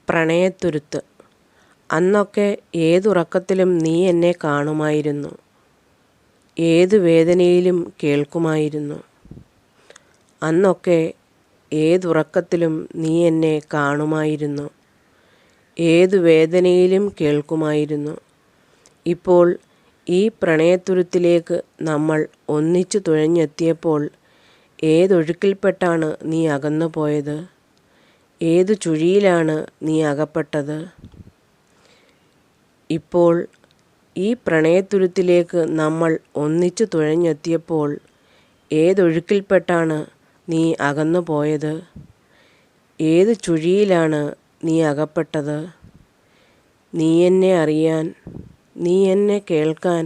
പ്രണയത്തുരുത്ത്. അന്നൊക്കെ ഏതുറക്കത്തിലും നീ എന്നെ കാണുമായിരുന്നു, ഏതു വേദനയിലും കേൾക്കുമായിരുന്നു. അന്നൊക്കെ ഏതുറക്കത്തിലും നീ എന്നെ കാണുമായിരുന്നു, ഏതു വേദനയിലും കേൾക്കുമായിരുന്നു. ഇപ്പോൾ ഈ പ്രണയത്തുരുത്തിലേക്ക് നമ്മൾ ഒന്നിച്ചു തുഴഞ്ഞെത്തിയപ്പോൾ ഏതൊഴുക്കിൽപ്പെട്ടാണ് നീ അകന്നു പോയത്? ഏതു ചുഴിയിലാണ് നീ അകപ്പെട്ടത്? ഇപ്പോൾ ഈ പ്രണയത്തുരുത്തിലേക്ക് നമ്മൾ ഒന്നിച്ചു തുഴഞ്ഞെത്തിയപ്പോൾ ഏതൊഴുക്കിൽപ്പെട്ടാണ് നീ അകന്നു പോയത്? ഏതു ചുഴിയിലാണ് നീ അകപ്പെട്ടത്? നീ എന്നെ അറിയാൻ, നീ എന്നെ കേൾക്കാൻ,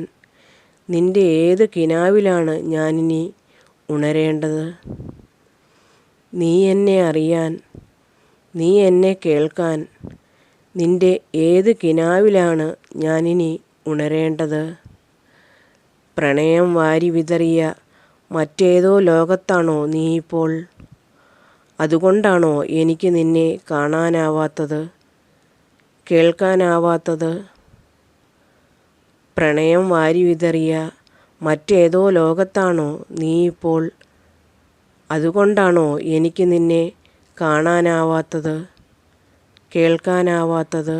നിന്റെ ഏത് കിനാവിലാണ് ഞാനിനി ഉണരേണ്ടത്? നീ എന്നെ അറിയാൻ, നീ എന്നെ കേൾക്കാൻ, നിന്റെ ഏത് കിനാവിലാണ് ഞാനിനി ഉണരേണ്ടത്? പ്രണയം വാരി വിതറിയ മറ്റേതോ ലോകത്താണോ നീ ഇപ്പോൾ? അതുകൊണ്ടാണോ എനിക്ക് നിന്നെ കാണാനാവാത്തത്, കേൾക്കാനാവാത്തത്? പ്രണയം വാരി വിതറിയ മറ്റേതോ ലോകത്താണോ നീ ഇപ്പോൾ? അതുകൊണ്ടാണോ എനിക്ക് നിന്നെ കാണാനാവാത്തത്, കേൾക്കാനാവാത്തത്?